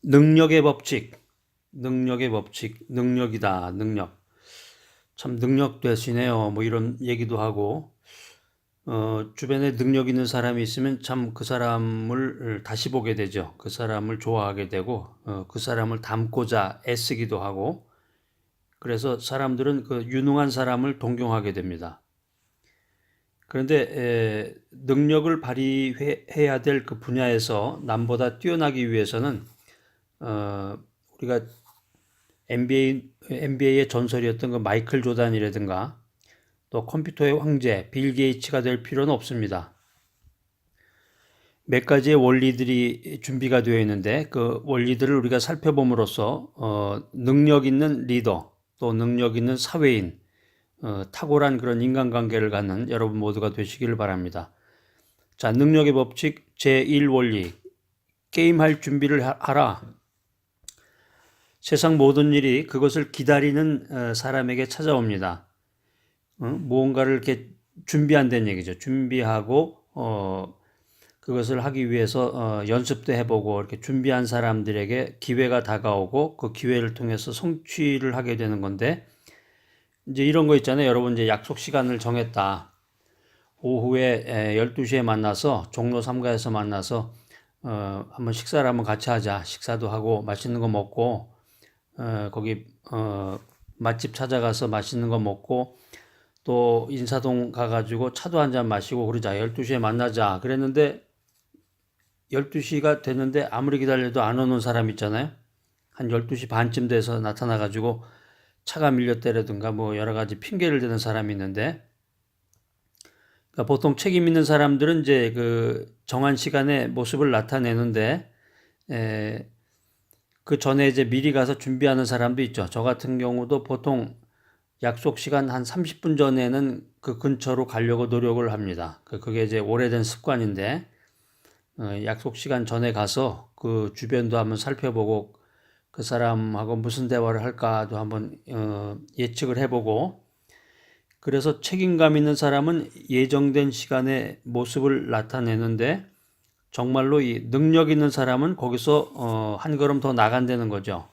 능력의 법칙, 능력이다, 능력. 참 능력 되시네요. 뭐 이런 얘기도 하고, 주변에 능력 있는 사람이 있으면 참 그 사람을 다시 보게 되죠. 그 사람을 좋아하게 되고, 그 사람을 닮고자 애쓰기도 하고, 그래서 사람들은 그 유능한 사람을 동경하게 됩니다. 그런데 능력을 발휘해야 될 그 분야에서 남보다 뛰어나기 위해서는 우리가 NBA의 전설이었던 그 마이클 조단이라든가 또 컴퓨터의 황제 빌 게이츠가 될 필요는 없습니다. 몇 가지의 원리들이 준비가 되어 있는데 그 원리들을 우리가 살펴봄으로써 능력 있는 리더 또 능력 있는 사회인 탁월한 그런 인간관계를 갖는 여러분 모두가 되시기를 바랍니다. 자, 능력의 법칙 제1원리 게임할 준비를 하라. 세상 모든 일이 그것을 기다리는 사람에게 찾아옵니다. 무언가를 이렇게 준비한다는 얘기죠. 준비하고 그것을 하기 위해서 연습도 해보고 이렇게 준비한 사람들에게 기회가 다가오고 그 기회를 통해서 성취를 하게 되는 건데 이제 이런 거 있잖아요. 여러분 이제 약속 시간을 정했다. 오후에 12시에 만나서 종로 3가에서 만나서 한번 식사를 한번 같이 하자. 식사도 하고 맛있는 거 먹고 거기 맛집 찾아가서 맛있는 거 먹고 또 인사동 가가지고 차도 한잔 마시고 그러자. 12시에 만나자. 그랬는데 12시가 됐는데 아무리 기다려도 안 오는 사람 있잖아요. 한 12시 반쯤 돼서 나타나가지고 차가 밀렸다라든가 뭐 여러 가지 핑계를 대는 사람이 있는데 그러니까 보통 책임 있는 사람들은 이제 그 정한 시간에 모습을 나타내는데 그 전에 이제 미리 가서 준비하는 사람도 있죠. 저 같은 경우도 보통 약속 시간 한 30분 전에는 그 근처로 가려고 노력을 합니다. 그게 이제 오래된 습관인데 약속 시간 전에 가서 그 주변도 한번 살펴보고 그 사람하고 무슨 대화를 할까도 한번 예측을 해보고 그래서 책임감 있는 사람은 예정된 시간에 모습을 나타내는데 정말로 이 능력 있는 사람은 거기서 한 걸음 더 나간다는 거죠.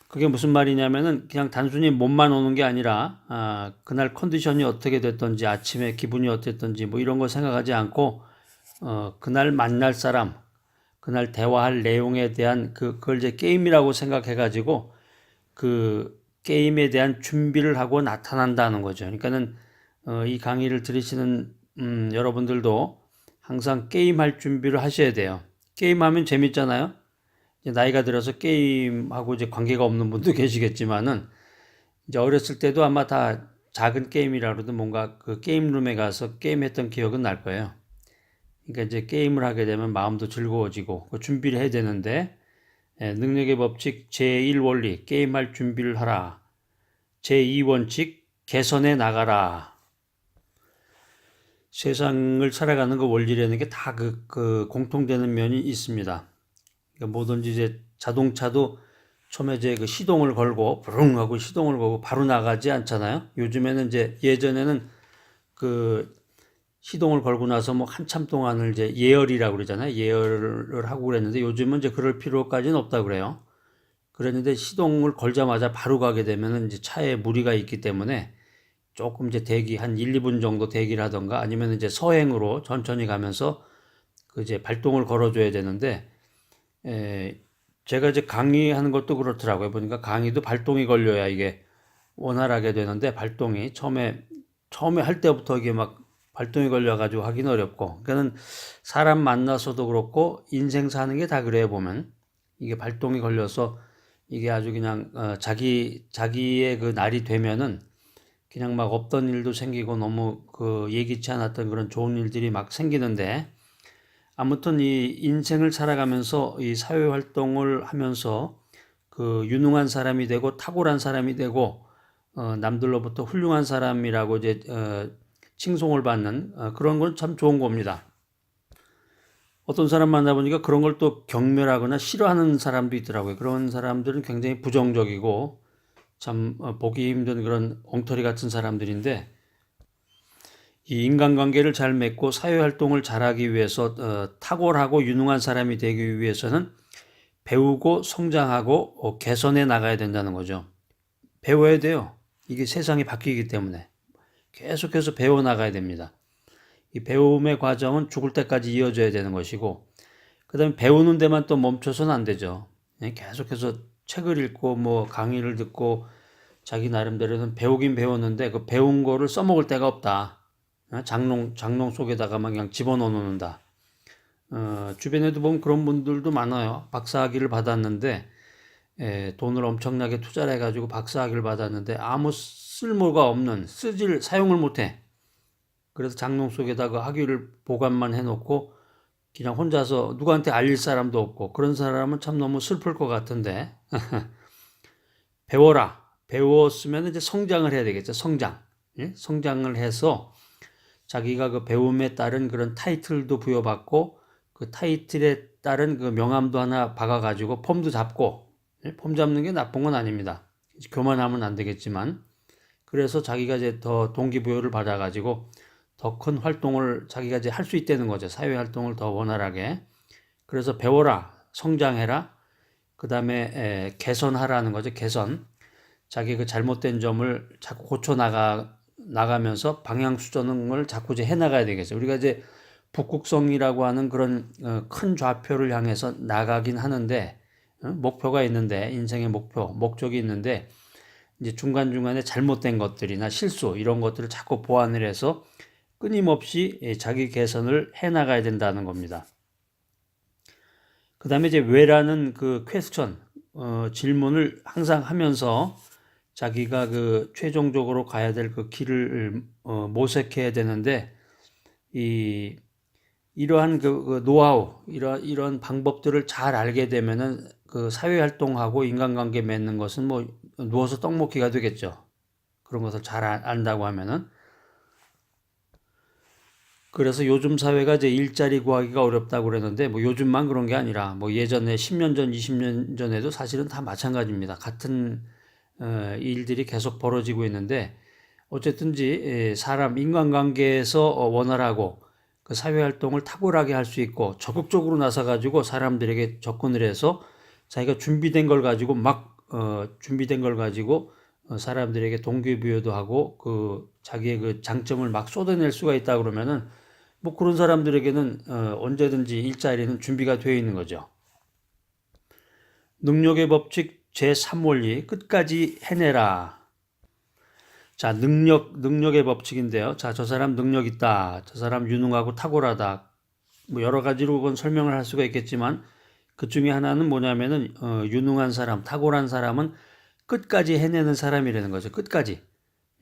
그게 무슨 말이냐면은 그냥 단순히 몸만 오는 게 아니라 그날 컨디션이 어떻게 됐던지 아침에 기분이 어땠던지 뭐 이런 거 생각하지 않고 그날 만날 사람, 그날 대화할 내용에 대한 그걸 이제 게임이라고 생각해가지고 그 게임에 대한 준비를 하고 나타난다는 거죠. 그러니까는 이 강의를 들으시는 여러분들도 항상 게임할 준비를 하셔야 돼요. 게임하면 재밌잖아요. 이제 나이가 들어서 게임하고 이제 관계가 없는 분도 계시겠지만은 이제 어렸을 때도 아마 다 작은 게임이라 그러든 뭔가 그 게임룸에 가서 게임했던 기억은 날 거예요. 그러니까 이제 게임을 하게 되면 마음도 즐거워지고 그 준비를 해야 되는데 능력의 법칙 제1원리 게임할 준비를 하라. 제2원칙 개선해 나가라. 세상을 살아가는 그 원리라는 게 다 그 공통되는 면이 있습니다. 그러니까 뭐든지 이제 자동차도 처음에 이제 그 시동을 걸고 부릉 하고 시동을 걸고 바로 나가지 않잖아요. 요즘에는 이제 예전에는 그 시동을 걸고 나서 뭐 한참 동안을 이제 예열이라고 그러잖아요. 예열을 하고 그랬는데 요즘은 이제 그럴 필요까지는 없다 그래요. 그랬는데 시동을 걸자마자 바로 가게 되면은 이제 차에 무리가 있기 때문에 조금 이제 대기 한 1, 2분 정도 대기를 하던가 아니면 이제 서행으로 천천히 가면서 그 이제 발동을 걸어줘야 되는데 에, 제가 이제 강의하는 것도 그렇더라고요. 보니까 강의도 발동이 걸려야 이게 원활하게 되는데 발동이 처음에 할 때부터 이게 막 발동이 걸려가지고 하긴 어렵고 그러니까는 사람 만나서도 그렇고 인생 사는 게 다 그래요 보면 이게 발동이 걸려서 이게 아주 그냥 자기의 그 날이 되면은 그냥 막 없던 일도 생기고 너무 그 예기치 않았던 그런 좋은 일들이 막 생기는데 아무튼 이 인생을 살아가면서 이 사회 활동을 하면서 그 유능한 사람이 되고 탁월한 사람이 되고 남들로부터 훌륭한 사람이라고 이제 칭송을 받는 그런 건 참 좋은 겁니다. 어떤 사람 만나보니까 그런 걸 또 경멸하거나 싫어하는 사람도 있더라고요. 그런 사람들은 굉장히 부정적이고 참 보기 힘든 그런 엉터리 같은 사람들인데 이 인간관계를 잘 맺고 사회활동을 잘하기 위해서 탁월하고 유능한 사람이 되기 위해서는 배우고 성장하고 개선해 나가야 된다는 거죠. 배워야 돼요. 이게 세상이 바뀌기 때문에 계속해서 배워 나가야 됩니다. 이 배움의 과정은 죽을 때까지 이어져야 되는 것이고, 그 다음에 배우는 데만 또 멈춰서는 안 되죠. 계속해서 책을 읽고 뭐 강의를 듣고 자기 나름대로는 배우긴 배웠는데 그 배운 거를 써먹을 데가 없다. 장롱 속에다가만 그냥 집어넣어 놓는다. 주변에도 보면 그런 분들도 많아요. 박사학위를 받았는데 돈을 엄청나게 투자를 해가지고 박사학위를 받았는데 아무 쓸모가 없는, 사용을 못해. 그래서 장롱 속에다가 그 학위를 보관만 해놓고 그냥 혼자서 누구한테 알릴 사람도 없고, 그런 사람은 참 너무 슬플 것 같은데 배워라. 배웠으면 이제 성장을 해야 되겠죠. 성장. 예? 성장을 해서 자기가 그 배움에 따른 그런 타이틀도 부여받고 그 타이틀에 따른 그 명함도 하나 박아가지고 폼도 잡고, 예? 폼 잡는 게 나쁜 건 아닙니다. 교만하면 안 되겠지만, 그래서 자기가 이제 더 동기부여를 받아가지고 더 큰 활동을 자기가 이제 할 수 있다는 거죠. 사회 활동을 더 원활하게. 그래서 배워라, 성장해라. 그 다음에 개선하라는 거죠. 개선. 자기 그 잘못된 점을 자꾸 고쳐 나가면서 방향 수정을 자꾸 이제 해 나가야 되겠죠. 우리가 이제 북극성이라고 하는 그런 큰 좌표를 향해서 나가긴 하는데, 목표가 있는데, 인생의 목적이 있는데, 이제 중간중간에 잘못된 것들이나 실수 이런 것들을 자꾸 보완을 해서 끊임없이 자기 개선을 해 나가야 된다는 겁니다. 그 다음에 이제 왜라는 그 퀘스천, 질문을 항상 하면서 자기가 그 최종적으로 가야 될 그 길을 모색해야 되는데, 이러한 그 노하우, 이런 방법들을 잘 알게 되면은 그 사회 활동하고 인간관계 맺는 것은 뭐 누워서 떡 먹기가 되겠죠. 그런 것을 잘 안다고 하면은. 그래서 요즘 사회가 이제 일자리 구하기가 어렵다고 그러는데, 뭐 요즘만 그런 게 아니라 뭐 예전에 10년 전, 20년 전에도 사실은 다 마찬가지입니다. 같은 일들이 계속 벌어지고 있는데, 어쨌든지 사람 인간관계에서 원활하고 그 사회활동을 탁월하게 할 수 있고 적극적으로 나서가지고 사람들에게 접근을 해서 자기가 준비된 걸 가지고 사람들에게 동기부여도 하고 그 자기의 그 장점을 막 쏟아낼 수가 있다 그러면은 뭐 그런 사람들에게는 언제든지 일자리는 준비가 되어 있는 거죠. 능력의 법칙 제3원리 끝까지 해내라. 자, 능력의 법칙인데요. 자, 저 사람 능력 있다. 저 사람 유능하고 탁월하다. 뭐 여러 가지로 그건 설명을 할 수가 있겠지만 그 중에 하나는 뭐냐면은 유능한 사람, 탁월한 사람은 끝까지 해내는 사람이라는 거죠. 끝까지.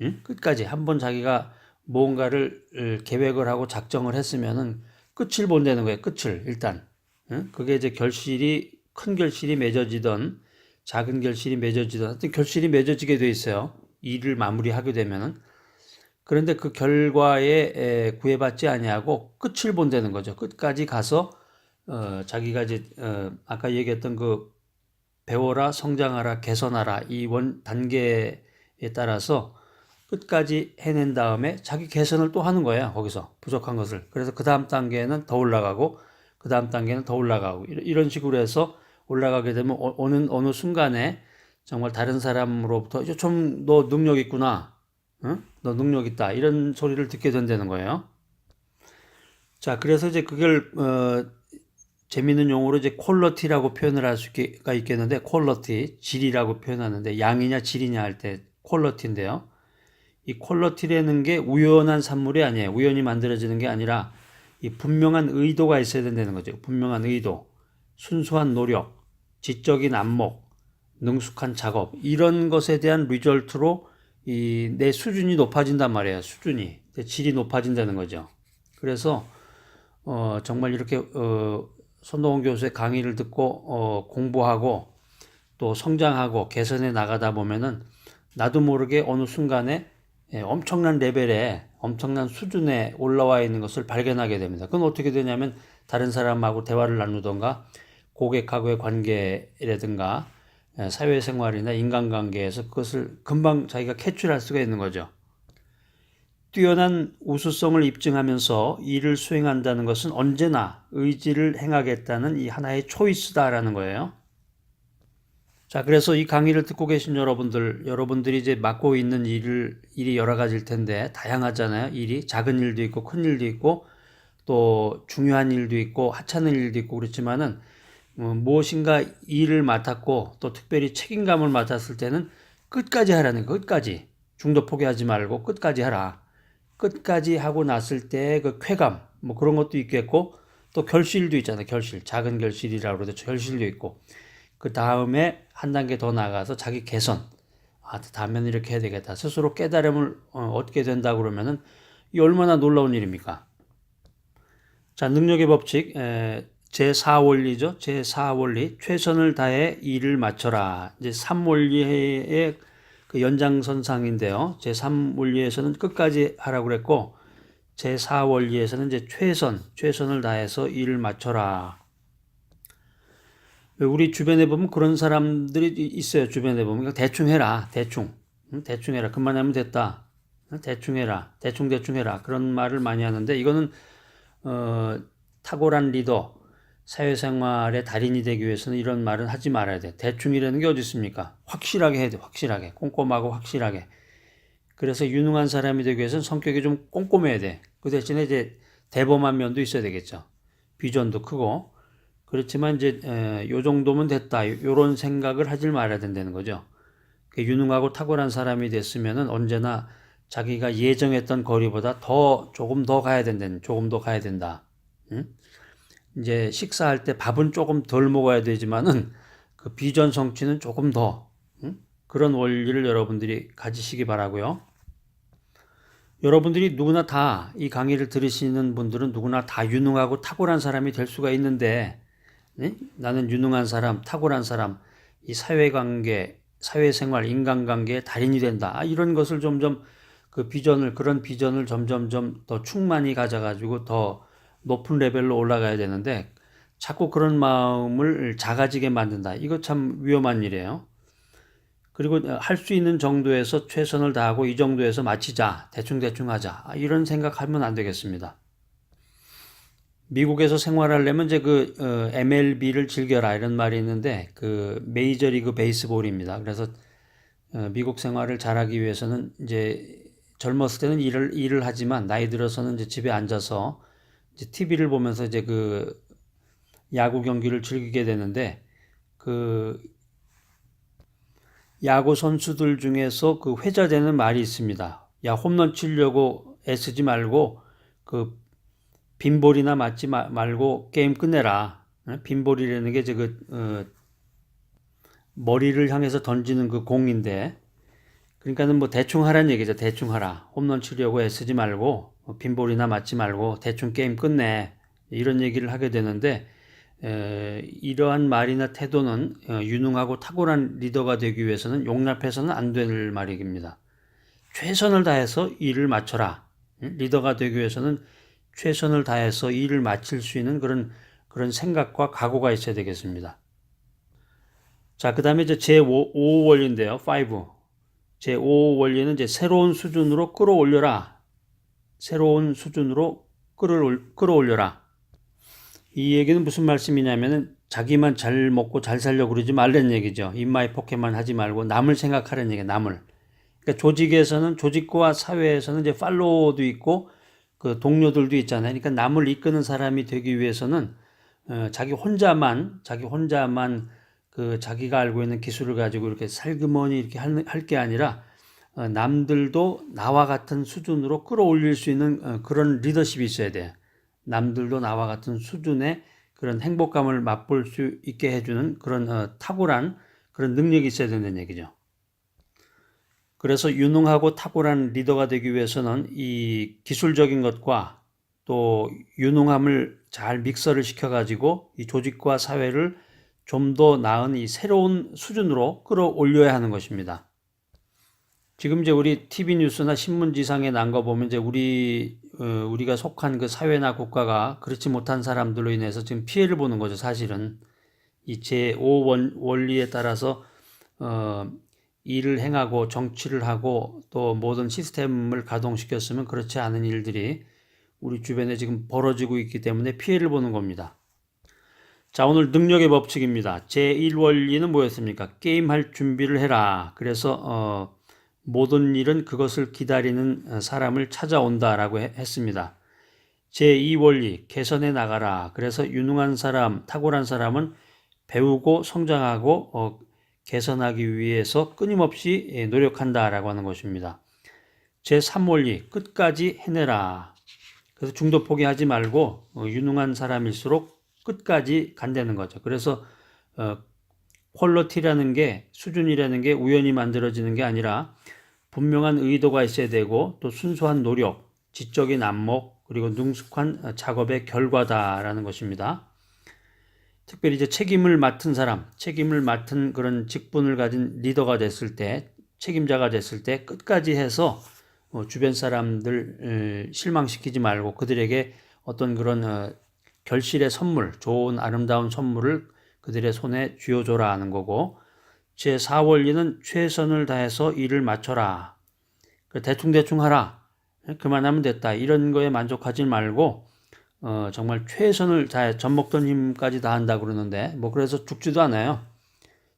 응? 끝까지. 한번 자기가 무언가를 계획을 하고 작정을 했으면은 끝을 본다는 거예요. 끝을 일단. 응? 그게 이제 큰 결실이 맺어지던 작은 결실이 맺어지던 하여튼 결실이 맺어지게 돼 있어요. 일을 마무리하게 되면은. 그런데 그 결과에 구애받지 아니하고 끝을 본다는 거죠. 끝까지 가서 자기가 이제 아까 얘기했던 그 배워라, 성장하라, 개선하라 이 단계에 따라서 끝까지 해낸 다음에 자기 개선을 또 하는 거예요. 거기서 부족한 것을. 그래서 그 다음 단계는 더 올라가고 그 다음 단계는 더 올라가고 이런 식으로 해서 올라가게 되면 어느 순간에 정말 다른 사람으로부터 좀 너 능력 있구나. 응? 너 능력 있다. 이런 소리를 듣게 된다는 거예요. 자, 그래서 이제 그걸 재미있는 용어로 이제 퀄러티라고 표현을 할 수가 있겠는데, 퀄러티, 질이라고 표현하는데 양이냐 질이냐 할 때 퀄러티인데요. 이 퀄러티라는 게 우연한 산물이 아니에요. 우연히 만들어지는 게 아니라 이 분명한 의도가 있어야 된다는 거죠. 분명한 의도, 순수한 노력, 지적인 안목, 능숙한 작업 이런 것에 대한 리절트로 내 수준이 높아진단 말이에요. 수준이 내 질이 높아진다는 거죠. 그래서 정말 이렇게 손동원 교수의 강의를 듣고 공부하고 또 성장하고 개선해 나가다 보면은 나도 모르게 어느 순간에 엄청난 레벨에 엄청난 수준에 올라와 있는 것을 발견하게 됩니다. 그건 어떻게 되냐면 다른 사람하고 대화를 나누던가 고객하고의 관계라든가 사회생활이나 인간관계에서 그것을 금방 자기가 캐치할 수가 있는 거죠. 뛰어난 우수성을 입증하면서 일을 수행한다는 것은 언제나 의지를 행하겠다는 이 하나의 초이스다라는 거예요. 자, 그래서 이 강의를 듣고 계신 여러분들이 이제 맡고 있는 일이 여러 가지일 텐데, 다양하잖아요. 일이. 작은 일도 있고, 큰 일도 있고, 또 중요한 일도 있고, 하찮은 일도 있고, 그렇지만은, 무엇인가 일을 맡았고, 또 특별히 책임감을 맡았을 때는 끝까지 하라는 거, 끝까지. 중도 포기하지 말고 끝까지 하라. 끝까지 하고 났을 때 그 쾌감, 뭐 그런 것도 있겠고, 또 결실도 있잖아요. 결실. 작은 결실이라고 그러죠. 결실도 있고. 그 다음에 한 단계 더 나가서 자기 개선. 아, 다음에는 이렇게 해야 되겠다. 스스로 깨달음을 얻게 된다 그러면은 이 얼마나 놀라운 일입니까? 자, 능력의 법칙, 제4원리죠. 제4원리. 최선을 다해 일을 마쳐라. 이제 3원리의 그 연장선상인데요. 제3원리에서는 끝까지 하라고 그랬고, 제4원리에서는 이제 최선을 다해서 일을 마쳐라. 우리 주변에 보면 그런 사람들이 있어요. 주변에 보면 그러니까 대충 해라. 대충. 대충 해라. 그만하면 됐다. 대충 해라. 대충 해라. 그런 말을 많이 하는데 이거는 탁월한 리더, 사회생활의 달인이 되기 위해서는 이런 말은 하지 말아야 돼. 대충이라는 게 어디 있습니까? 확실하게 해야 돼. 확실하게. 꼼꼼하고 확실하게. 그래서 유능한 사람이 되기 위해서는 성격이 좀 꼼꼼해야 돼. 그 대신에 이제 대범한 면도 있어야 되겠죠. 비전도 크고. 그렇지만 이제 요 정도면 됐다. 요런 생각을 하질 말아야 된다는 거죠. 유능하고 탁월한 사람이 됐으면은 언제나 자기가 예정했던 거리보다 조금 더 가야 된다. 응? 이제 식사할 때 밥은 조금 덜 먹어야 되지만은 그 비전 성취는 조금 더, 응? 그런 원리를 여러분들이 가지시기 바라고요. 여러분들이 누구나 다 이 강의를 들으시는 분들은 누구나 다 유능하고 탁월한 사람이 될 수가 있는데, 네? 나는 유능한 사람, 탁월한 사람, 이 사회관계, 사회생활, 인간관계의 달인이 된다. 이런 것을 점점 그런 비전을 점점점 더 충만히 가져가지고 더 높은 레벨로 올라가야 되는데 자꾸 그런 마음을 작아지게 만든다. 이거 참 위험한 일이에요. 그리고 할 수 있는 정도에서 최선을 다하고 이 정도에서 마치자. 대충 하자. 이런 생각하면 안 되겠습니다. 미국에서 생활하려면 이제 MLB를 즐겨라 이런 말이 있는데 그 메이저리그 베이스볼입니다. 그래서 미국 생활을 잘하기 위해서는 이제 젊었을 때는 일을 하지만 나이 들어서는 이제 집에 앉아서 이제 TV를 보면서 이제 그 야구 경기를 즐기게 되는데 그 야구 선수들 중에서 그 회자되는 말이 있습니다. 야, 홈런 치려고 애쓰지 말고 그 빈볼이나 맞지 말고 게임 끝내라. 빈볼이라는 게 이제 머리를 향해서 던지는 그 공인데, 그러니까는 뭐 대충 하라는 얘기죠. 대충 하라. 홈런 치려고 애쓰지 말고 빈볼이나 맞지 말고 대충 게임 끝내. 이런 얘기를 하게 되는데 이러한 말이나 태도는 유능하고 탁월한 리더가 되기 위해서는 용납해서는 안 될 말입니다. 최선을 다해서 일을 마쳐라. 리더가 되기 위해서는 최선을 다해서 일을 마칠 수 있는 그런 생각과 각오가 있어야 되겠습니다. 자, 그 다음에 이제 제5 원리인데요. 5. 제5 원리는 이제 새로운 수준으로 끌어올려라. 새로운 수준으로 끌어올려라. 이 얘기는 무슨 말씀이냐면은 자기만 잘 먹고 잘 살려고 그러지 말라는 얘기죠. 입마이 포켓만 하지 말고 남을 생각하라는 얘기예요. 남을. 그러니까 조직과 사회에서는 이제 팔로워도 있고 그 동료들도 있잖아요. 그러니까 남을 이끄는 사람이 되기 위해서는 자기 혼자만 그 자기가 알고 있는 기술을 가지고 이렇게 살그머니 이렇게 할 게 아니라 남들도 나와 같은 수준으로 끌어올릴 수 있는 그런 리더십이 있어야 돼요. 남들도 나와 같은 수준의 그런 행복감을 맛볼 수 있게 해주는 그런 탁월한 그런 능력이 있어야 된다는 얘기죠. 그래서 유능하고 탁월한 리더가 되기 위해서는 이 기술적인 것과 또 유능함을 잘 믹서를 시켜가지고 이 조직과 사회를 좀 더 나은 이 새로운 수준으로 끌어올려야 하는 것입니다. 지금 이제 우리 TV 뉴스나 신문지상에 난 거 보면 이제 우리가 속한 그 사회나 국가가 그렇지 못한 사람들로 인해서 지금 피해를 보는 거죠, 사실은. 이 제5 원리에 따라서 일을 행하고 정치를 하고 또 모든 시스템을 가동시켰으면 그렇지 않은 일들이 우리 주변에 지금 벌어지고 있기 때문에 피해를 보는 겁니다. 자, 오늘 능력의 법칙입니다. 제1원리는 뭐였습니까? 게임할 준비를 해라. 그래서 모든 일은 그것을 기다리는 사람을 찾아온다라고 했습니다. 제2원리, 개선해 나가라. 그래서 유능한 사람, 탁월한 사람은 배우고 성장하고 개선하기 위해서 끊임없이 노력한다라고 하는 것입니다. 제3원리, 끝까지 해내라. 그래서 중도 포기하지 말고 유능한 사람일수록 끝까지 간다는 거죠. 그래서 퀄리티라는 게, 수준이라는 게 우연히 만들어지는 게 아니라 분명한 의도가 있어야 되고 또 순수한 노력, 지적인 안목, 그리고 능숙한 작업의 결과다라는 것입니다. 특별히 이제 책임을 맡은 사람, 책임을 맡은 그런 직분을 가진 리더가 됐을 때, 책임자가 됐을 때 끝까지 해서 주변 사람들 실망시키지 말고 그들에게 어떤 그런 결실의 선물, 좋은 아름다운 선물을 그들의 손에 쥐어줘라 하는 거고, 제4원리는 최선을 다해서 일을 마쳐라. 대충대충 하라. 그만하면 됐다. 이런 거에 만족하지 말고 정말 최선을 다해 젖 먹던 힘까지 다 한다 그러는데 뭐 그래서 죽지도 않아요.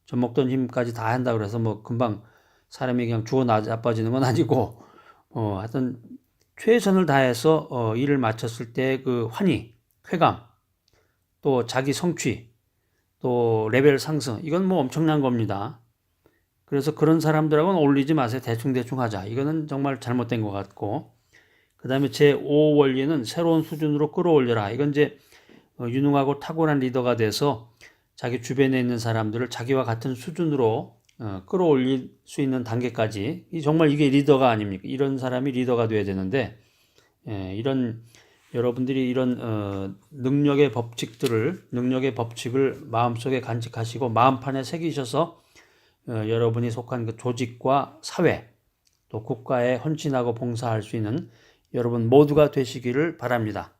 젖 먹던 힘까지 다 한다 그래서 뭐 금방 사람이 그냥 죽어 나빠지는 건 아니고 하여튼 최선을 다해서 일을 마쳤을 때 그 환희, 쾌감, 또 자기 성취, 또 레벨 상승 이건 뭐 엄청난 겁니다. 그래서 그런 사람들하고는 어울리지 마세요. 대충대충 하자. 이거는 정말 잘못된 것 같고, 그 다음에 제5원리는 새로운 수준으로 끌어올려라. 이건 이제 유능하고 탁월한 리더가 돼서 자기 주변에 있는 사람들을 자기와 같은 수준으로 끌어올릴 수 있는 단계까지, 정말 이게 리더가 아닙니까? 이런 사람이 리더가 돼야 되는데, 이런 여러분들이 이런 능력의 법칙을 마음속에 간직하시고 마음판에 새기셔서 여러분이 속한 그 조직과 사회, 또 국가에 헌신하고 봉사할 수 있는 여러분 모두가 되시기를 바랍니다.